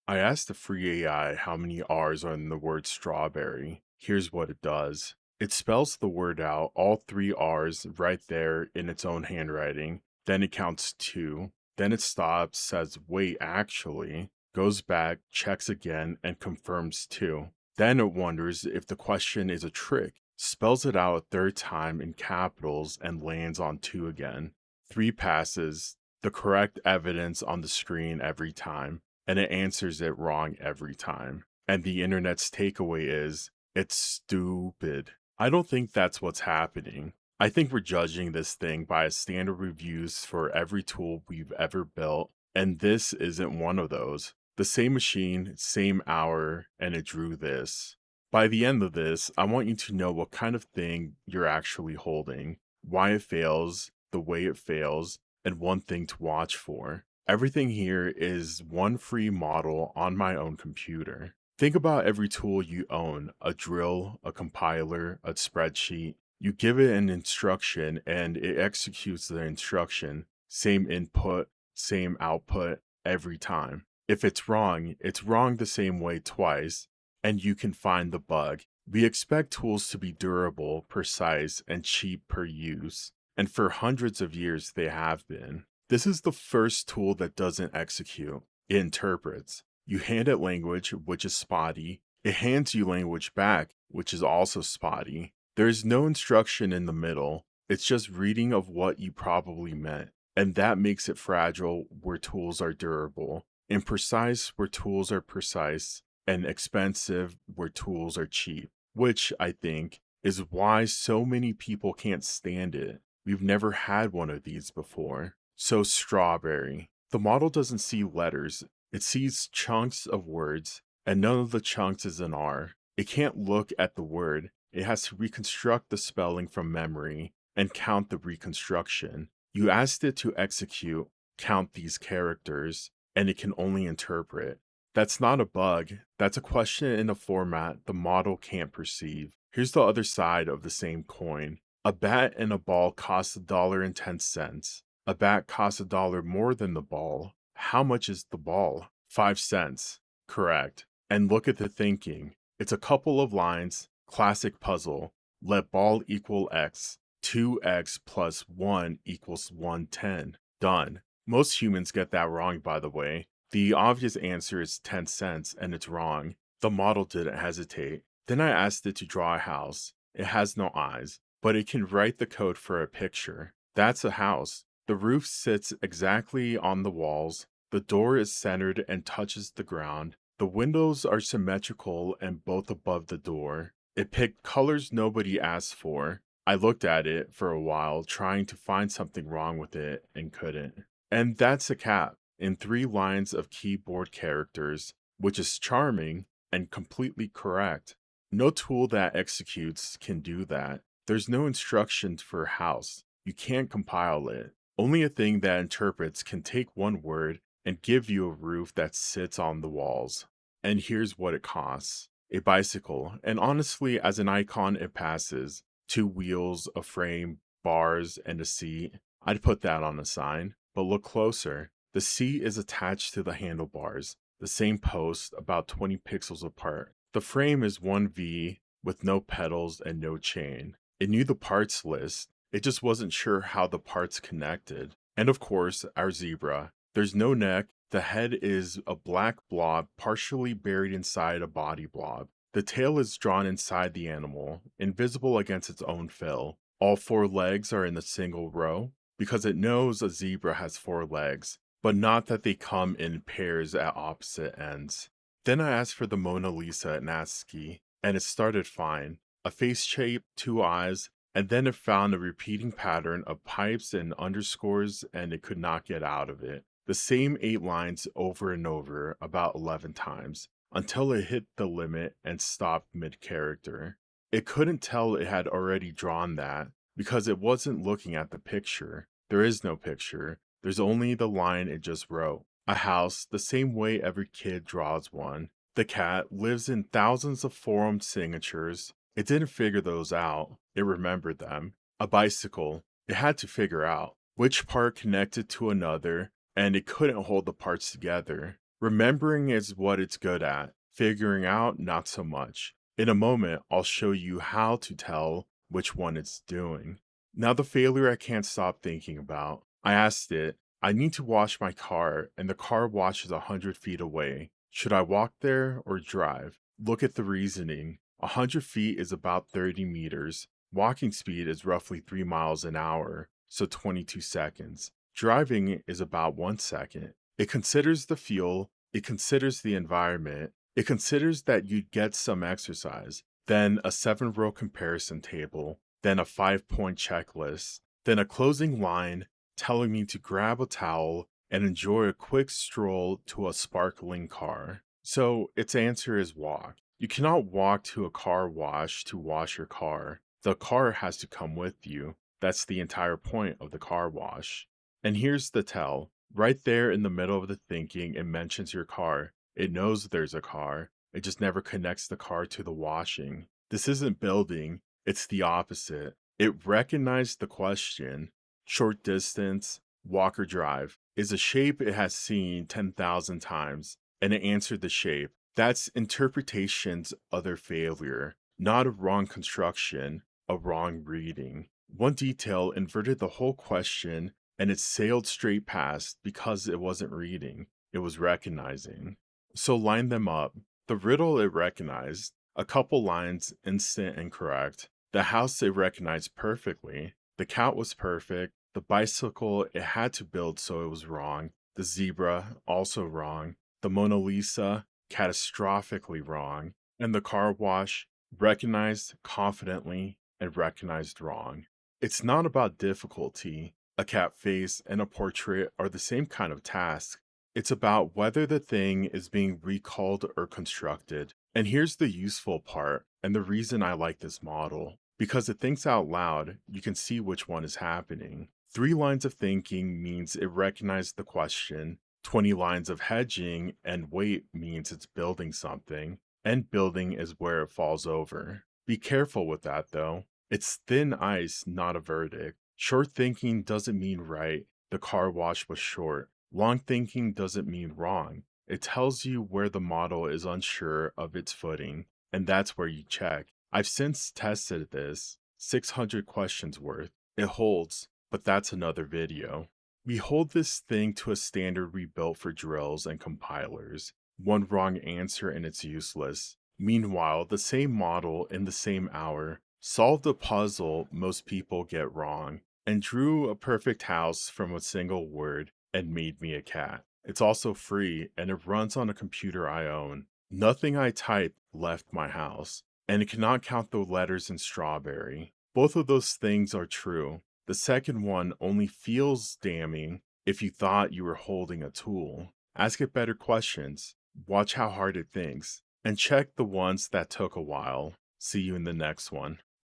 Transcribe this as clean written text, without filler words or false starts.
I asked the free AI how many R's are in the word strawberry. Here's what it does. It spells the word out, all three R's right there in its own handwriting. Then it counts two. Then it stops, says, wait, actually, goes back, checks again, and confirms two. Then it wonders if the question is a trick, spells it out a third time in capitals, and lands on two again. Three passes, the correct evidence on the screen every time, and it answers it wrong every time. And the internet's takeaway is, it's stupid. I don't think that's what's happening. I think we're judging this thing by a standard reviews for every tool we've ever built, and this isn't one of those. The same machine, same hour, and it drew this. By the end of this, I want you to know what kind of thing you're actually holding, why it fails, the way it fails, and one thing to watch for. Everything here is one free model on my own computer. Think about every tool you own: a drill, a compiler, a spreadsheet. You give it an instruction and it executes the instruction. Same input, same output every time. If it's wrong the same way twice, and you can find the bug. We expect tools to be durable, precise, and cheap per use, and for hundreds of years they have been. This is the first tool that doesn't execute. It interprets. You hand it language, which is spotty. It hands you language back, which is also spotty. There is no instruction in the middle. It's just reading of what you probably meant. And that makes it fragile where tools are durable, imprecise where tools are precise, and expensive where tools are cheap. Which, I think, is why so many people can't stand it. We've never had one of these before. So, strawberry. The model doesn't see letters, it sees chunks of words, and none of the chunks is an R. It can't look at the word, it has to reconstruct the spelling from memory and count the reconstruction. You asked it to execute, count these characters, and it can only interpret. That's not a bug, that's a question in a format the model can't perceive. Here's the other side of the same coin. A bat and a ball cost $1.10. A bat costs $1 more than the ball. How much is the ball? 5 cents. Correct. And look at the thinking. It's a couple of lines, classic puzzle. Let ball equal x. 2x plus 1 equals 110. Done. Most humans get that wrong, by the way. The obvious answer is 10 cents, and it's wrong. The model didn't hesitate. Then I asked it to draw a house. It has no eyes, but it can write the code for a picture. That's a house. The roof sits exactly on the walls. The door is centered and touches the ground. The windows are symmetrical and both above the door. It picked colors nobody asked for. I looked at it for a while, trying to find something wrong with it, and couldn't. And that's a cat in 3 lines of keyboard characters, which is charming and completely correct. No tool that executes can do that. There's no instructions for house. You can't compile it. Only a thing that interprets can take one word and give you a roof that sits on the walls. And here's what it costs: a bicycle, and honestly, as an icon, it passes. 2 wheels, a frame, bars, and a seat. I'd put that on a sign, but look closer. The seat is attached to the handlebars, the same post, about 20 pixels apart. The frame is 1V with no pedals and no chain. It knew the parts list. It just wasn't sure how the parts connected. And of course, our zebra. There's no neck. The head is a black blob partially buried inside a body blob. The tail is drawn inside the animal, invisible against its own fill. All 4 legs are in a single row because it knows a zebra has 4 legs, but not that they come in pairs at opposite ends. Then I asked for the Mona Lisa in ASCII, and it started fine. A face shape, 2 eyes, and then it found a repeating pattern of pipes and underscores, and it could not get out of it. The same 8 lines over and over, about 11 times, until it hit the limit and stopped mid-character. It couldn't tell it had already drawn that, because it wasn't looking at the picture. There is no picture, there's only the line it just wrote. A house, the same way every kid draws one. The cat lives in thousands of forum signatures. It didn't figure those out, it remembered them. A bicycle, it had to figure out which part connected to another, and it couldn't hold the parts together. Remembering is what it's good at, figuring out, not so much. In a moment, I'll show you how to tell which one it's doing. Now, the failure I can't stop thinking about. I asked it, I need to wash my car, and the car washes 100 feet away. Should I walk there or drive? Look at the reasoning. 100 feet is about 30 meters. Walking speed is roughly 3 miles an hour, so 22 seconds. Driving is about 1 second. It considers the fuel, it considers the environment, it considers that you'd get some exercise, then a 7-row comparison table, then a 5-point checklist, then a closing line telling me to grab a towel and enjoy a quick stroll to a sparkling car. So its answer is walk. You cannot walk to a car wash to wash your car. The car has to come with you. That's the entire point of the car wash. And here's the tell. Right there in the middle of the thinking, it mentions your car. It knows there's a car. It just never connects the car to the washing. This isn't building, it's the opposite. It recognized the question, short distance, walk or drive, is a shape it has seen 10,000 times, and it answered the shape. That's interpretation's other failure, not a wrong construction, a wrong reading. One detail inverted the whole question and it sailed straight past because it wasn't reading, it was recognizing. So line them up. The riddle it recognized, a couple lines instant and correct. The house it recognized perfectly. The cat was perfect. The bicycle it had to build so it was wrong. The zebra also wrong. The Mona Lisa catastrophically wrong. And the car wash recognized confidently and recognized wrong. It's not about difficulty. A cat face and a portrait are the same kind of task. It's about whether the thing is being recalled or constructed. And here's the useful part, and the reason I like this model. Because it thinks out loud, you can see which one is happening. 3 lines of thinking means it recognized the question. 20 lines of hedging and wait means it's building something. And building is where it falls over. Be careful with that though. It's thin ice, not a verdict. Short thinking doesn't mean right. The car wash was short. Long thinking doesn't mean wrong. It tells you where the model is unsure of its footing, and that's where you check. I've since tested this, 600 questions worth. It holds, but that's another video. We hold this thing to a standard we built for drills and compilers. One wrong answer and it's useless. Meanwhile, the same model in the same hour solved a puzzle most people get wrong and drew a perfect house from a single word and made me a cat. It's also free and it runs on a computer I own. Nothing I type left my house, and it cannot count the letters in strawberry. Both of those things are true. The second one only feels damning if you thought you were holding a tool. Ask it better questions, watch how hard it thinks, and check the ones that took a while. See you in the next one.